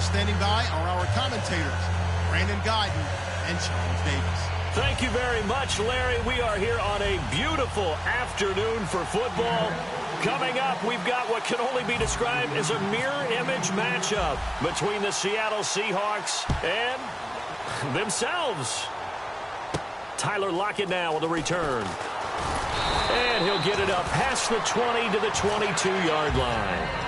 standing by are our commentators, Brandon Guyton and Charles Davis. Thank you very much, Larry. We are here on a beautiful afternoon for football. Coming up, we've got what can only be described as a mirror image matchup between the Seattle Seahawks and themselves. Tyler Lockett now with a return. And he'll get it up past the 20 to the 22-yard line.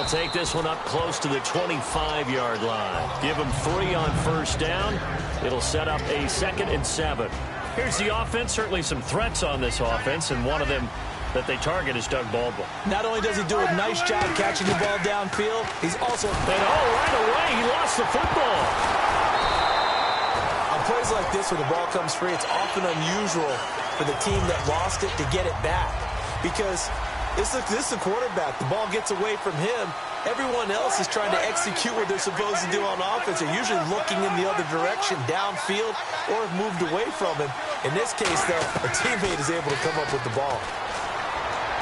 Take this one up close to the 25-yard line. Give him 3 on first down. It'll set up a 2nd and 7. Here's the offense. Certainly some threats on this offense, and one of them that they target is Doug Baldwin. Not only does he do a nice job catching the ball downfield, he's also... And right away, he lost the football. On plays like this where the ball comes free, it's often unusual for the team that lost it to get it back. Because... This is the quarterback. The ball gets away from him. Everyone else is trying to execute what they're supposed to do on offense. They're usually looking in the other direction, downfield, or have moved away from him. In this case, though, a teammate is able to come up with the ball.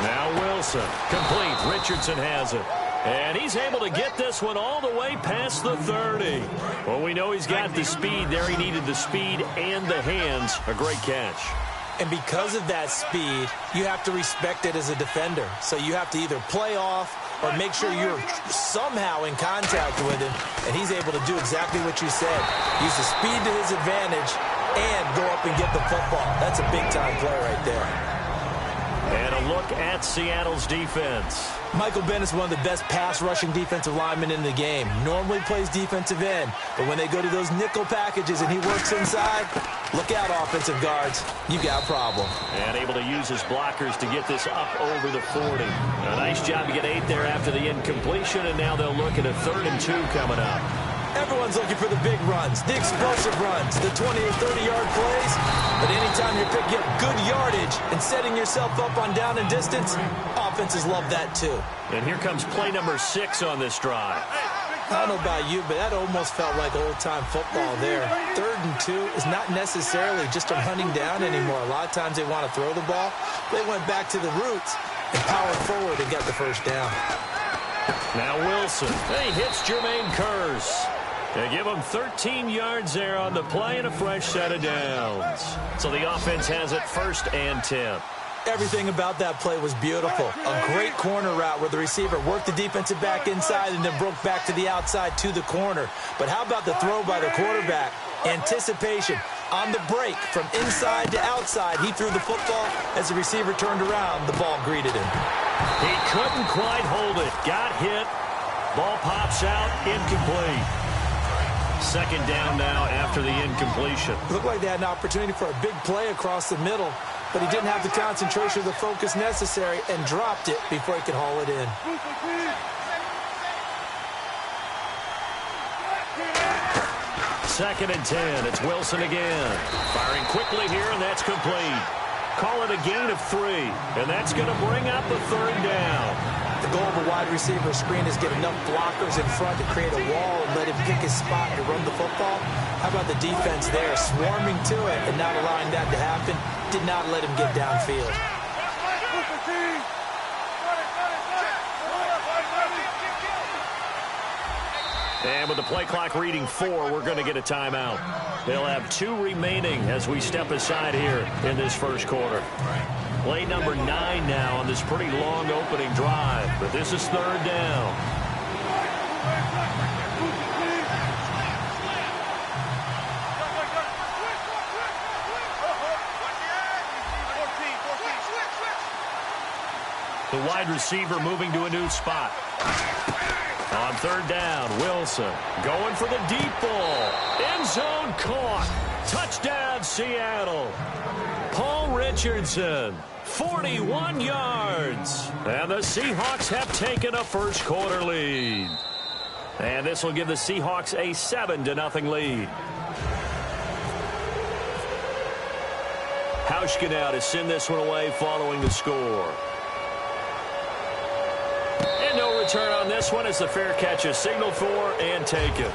Now Wilson, complete. Richardson has it. And he's able to get this one all the way past the 30. Well, we know he's got the speed there. He needed the speed and the hands. A great catch. And because of that speed, you have to respect it as a defender. So you have to either play off or make sure you're somehow in contact with him. And he's able to do exactly what you said. Use the speed to his advantage and go up and get the football. That's a big-time play right there. And a look at Seattle's defense. Michael Bennett's one of the best pass-rushing defensive linemen in the game. Normally plays defensive end, but when they go to those nickel packages and he works inside, look out, offensive guards. You got a problem. And able to use his blockers to get this up over the 40. A nice job to get 8 there after the incompletion, and now they'll look at a 3rd and 2 coming up. Everyone's looking for the big runs, the explosive runs, the 20 or 30-yard plays. But anytime you're picking up good yardage and setting yourself up on down and distance, offenses love that too. And here comes play number 6 on this drive. I don't know about you, but that almost felt like old-time football there. 3rd and 2 is not necessarily just a hunting down anymore. A lot of times they want to throw the ball. They went back to the roots and powered forward and got the first down. Now Wilson. He hits Jermaine Kearse. They give him 13 yards there on the play and a fresh set of downs. So the offense has it 1st and 10. Everything about that play was beautiful. A great corner route where the receiver worked the defensive back inside and then broke back to the outside to the corner. But how about the throw by the quarterback? Anticipation. On the break from inside to outside, he threw the football. As the receiver turned around, the ball greeted him. He couldn't quite hold it. Got hit. Ball pops out. Incomplete. 2nd down now after the incompletion. Looked like they had an opportunity for a big play across the middle, but he didn't have the concentration or the focus necessary and dropped it before he could haul it in. Second and 10. It's Wilson again. Firing quickly here, and that's complete. Call it a gain of 3, and that's going to bring up the 3rd down. The goal of a wide receiver screen is get enough blockers in front to create a wall and let him pick his spot to run the football. How about the defense there, swarming to it and not allowing that to happen? Did not let him get downfield. And with the play clock reading 4, we're going to get a timeout. They'll have 2 remaining as we step aside here in this first quarter. Play number 9 now on this pretty long opening drive, but this is 3rd down. The wide receiver moving to a new spot. On 3rd down, Wilson going for the deep ball. End zone caught. Touchdown, Seattle. Paul Richardson, 41 yards. And the Seahawks have taken a first quarter lead. And this will give the Seahawks a 7-0 lead. Hauschka now to send this one away following the score. And no return on this one as the fair catch is signaled for and taken.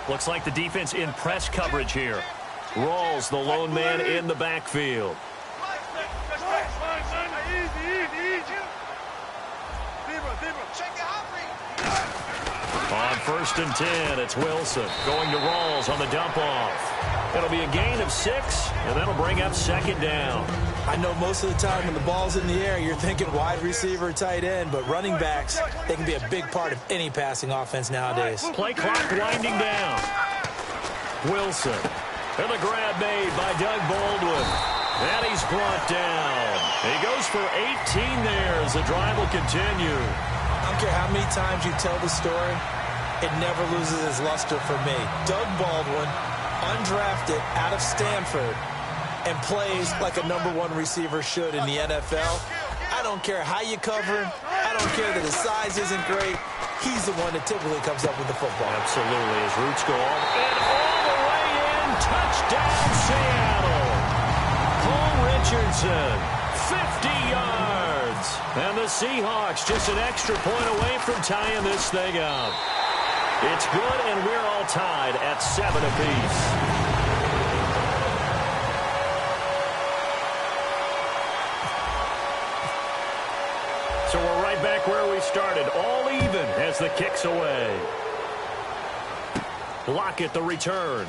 Looks like the defense in press coverage here. Rawls, the lone man in the backfield. On 1st and 10, it's Wilson going to Rawls on the dump-off. It'll be a gain of 6, and that'll bring up 2nd down. I know most of the time when the ball's in the air, you're thinking wide receiver, tight end, but running backs, they can be a big part of any passing offense nowadays. Play clock winding down. Wilson. And the grab made by Doug Baldwin. And he's brought down. He goes for 18 there as the drive will continue. I don't care how many times you tell the story, it never loses its luster for me. Doug Baldwin, undrafted out of Stanford, and plays like a #1 receiver should in the NFL. I don't care how you cover him. I don't care that his size isn't great. He's the one that typically comes up with the football. Absolutely. His roots go all the way in. Touchdown, Seattle. Paul Richardson, 50 yards. And the Seahawks just an extra point away from tying this thing up. It's good, and we're all tied at 7 apiece. So we're right back where we started, all even as the kick's away. Lockett the return.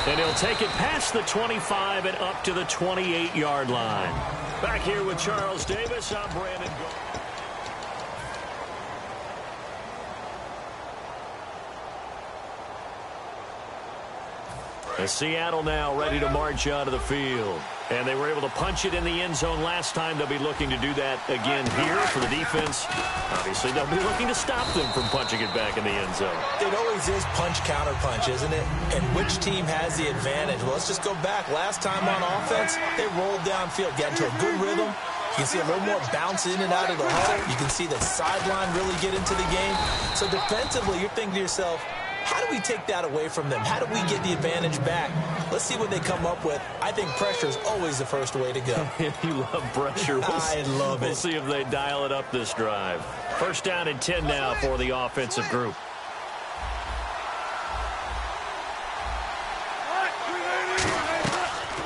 And he'll take it past the 25 and up to the 28-yard line. Back here with Charles Davis, I'm Brandon Gold. And Seattle now ready to march out of the field. And they were able to punch it in the end zone last time. They'll be looking to do that again here for the defense. Obviously, they'll be looking to stop them from punching it back in the end zone. It always is punch-counter-punch, isn't it? And which team has the advantage? Well, let's just go back. Last time on offense, they rolled downfield, got into a good rhythm. You can see a little more bounce in and out of the huddle. You can see the sideline really get into the game. So defensively, you're thinking to yourself, how do we take that away from them? How do we get the advantage back? Let's see what they come up with. I think pressure is always the first way to go. You love pressure. I love it. We'll see if they dial it up this drive. 1st down and 10 now for the offensive group.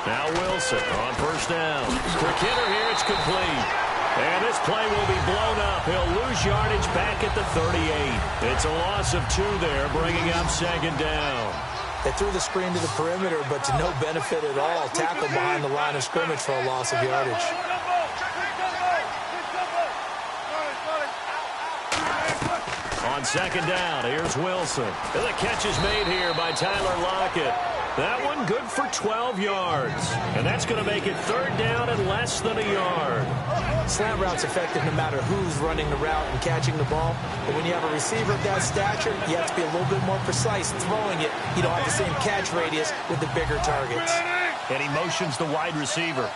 Now Wilson on 1st down. Quick hitter here. It's complete. And this play will be blown up. He'll lose yardage back at the 38. It's a loss of 2 there, bringing up 2nd down. They threw the screen to the perimeter, but to no benefit at all. Tackle behind the line of scrimmage for a loss of yardage. On 2nd down, here's Wilson. And the catch is made here by Tyler Lockett. That one good for 12 yards. And that's going to make it 3rd down and less than a yard. Slant route's effective no matter who's running the route and catching the ball. But when you have a receiver of that stature, you have to be a little bit more precise. Throwing it, you don't have the same catch radius with the bigger targets. And he motions the wide receiver.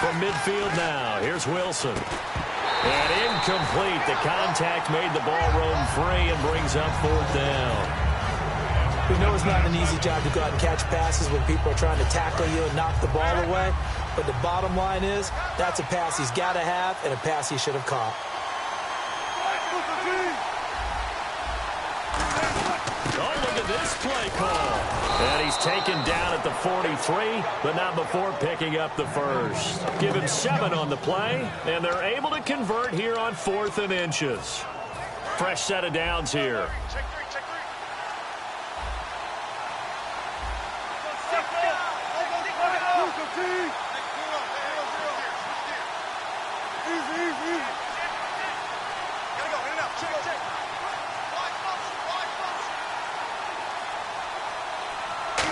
From midfield now, here's Wilson. And incomplete. The contact made the ball roam free and brings up 4th down. We know it's not an easy job to go out and catch passes when people are trying to tackle you and knock the ball away. But the bottom line is, that's a pass he's got to have and a pass he should have caught. Oh, look at this play call. And he's taken down at the 43, but not before picking up the 1st. Give him 7 on the play, and they're able to convert here on 4th and inches. Fresh set of downs here.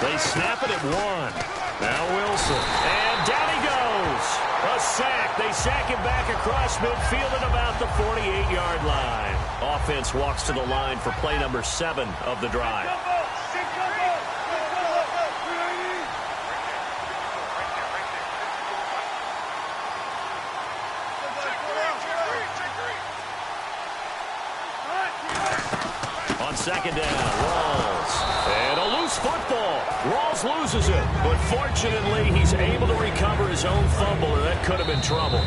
They snap it at 1. Now Wilson. And down he goes. goes. A sack. They sack him back across midfield at about the 48-yard line. Offense walks to the line for play number 7 of the drive. On second down, Rawls. And a loose football. Rawls loses it, but fortunately he's able to recover his own fumble, and that could have been trouble.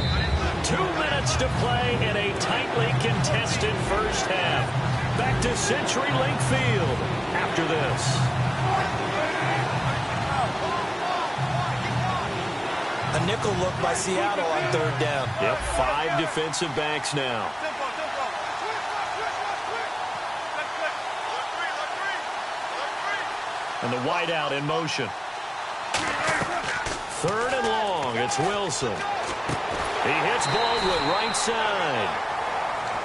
2 minutes to play in a tightly contested first half. Back to CenturyLink Field after this. A nickel look by Seattle on third down. Yep, 5 defensive backs now. And the wideout in motion. 3rd and long. It's Wilson. He hits Baldwin right side.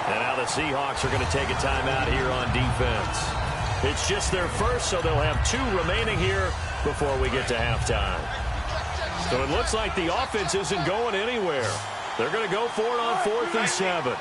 And now the Seahawks are going to take a timeout here on defense. It's just their first, so they'll have 2 remaining here before we get to halftime. So it looks like the offense isn't going anywhere. They're going to go for it on 4th and 7.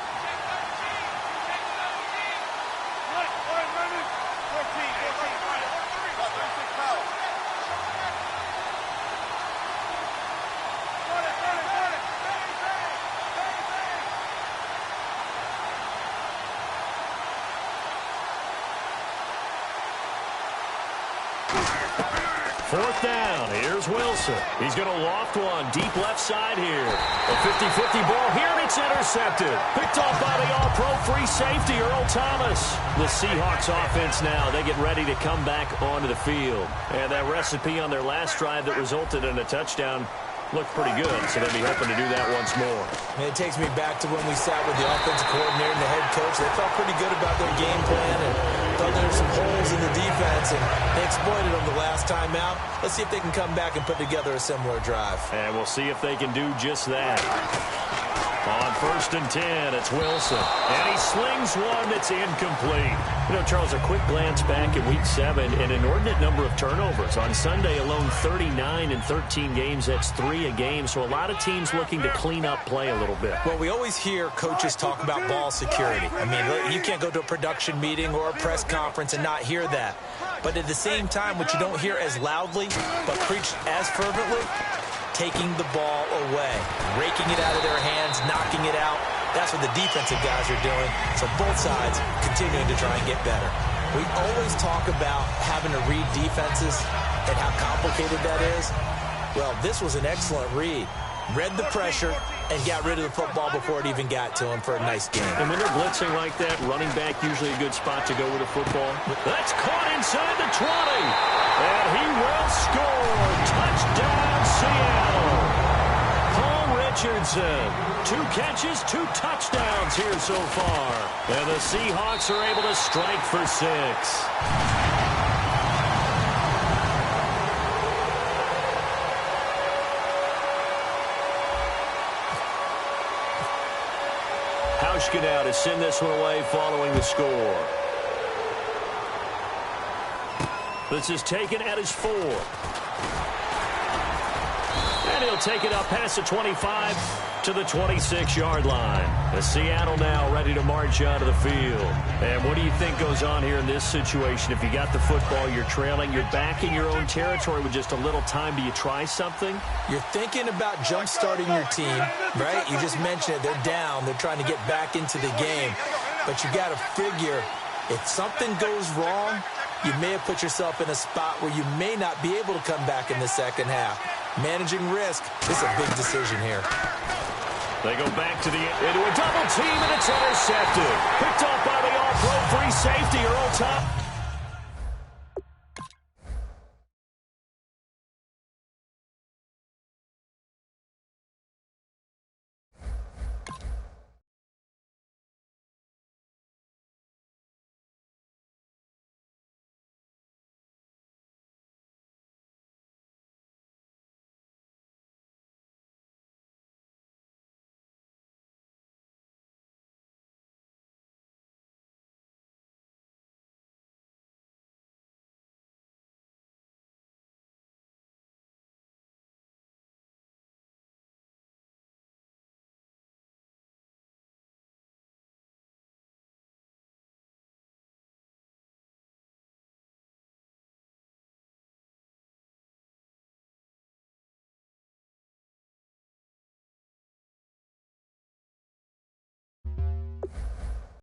Fourth down. Here's Wilson. He's going to loft one deep left side here. A 50-50 ball here, and it's intercepted. Picked off by the all-pro free safety, Earl Thomas. The Seahawks offense now, they get ready to come back onto the field. And that recipe on their last drive that resulted in a touchdown looked pretty good, so they'll be hoping to do that once more. And it takes me back to when we sat with the offensive coordinator and the head coach. They felt pretty good about their game plan and thought there were some holes in the defense, and they exploited them the last time out. Let's see if they can come back and put together a similar drive. And we'll see if they can do just that. On 1st and 10, it's Wilson. And he slings one that's incomplete. You know, Charles, a quick glance back at Week 7, an inordinate number of turnovers. On Sunday alone, 39 in 13 games. That's 3 a game. So a lot of teams looking to clean up play a little bit. Well, we always hear coaches talk about ball security. I mean, you can't go to a production meeting or a press conference and not hear that. But at the same time, what you don't hear as loudly, but preached as fervently, taking the ball away, raking it out of their hands, knocking it out. That's what the defensive guys are doing. So both sides continuing to try and get better. We always talk about having to read defenses and how complicated that is. Well, this was an excellent read. Read the pressure and got rid of the football before it even got to him for a nice game. And when they're blitzing like that, running back usually a good spot to go with a football. That's caught inside the 20. And he will score. Touchdown, Seattle. Paul Richardson. 2 catches, 2 touchdowns here so far. And the Seahawks are able to strike for 6. Hauschka now to send this one away following the score. This is taken at his 4. And he'll take it up past the 25 to the 26-yard line. The Seattle now ready to march out of the field. And what do you think goes on here in this situation? If you got the football, you're trailing, you're back in your own territory with just a little time. Do you try something? You're thinking about jump-starting your team, right? You just mentioned it. They're down. They're trying to get back into the game. But you got to figure if something goes wrong, you may have put yourself in a spot where you may not be able to come back in the second half. Managing risk is a big decision here. They go back to into a double team, and it's intercepted. Picked off by the all-pro free safety, Earl Thomas.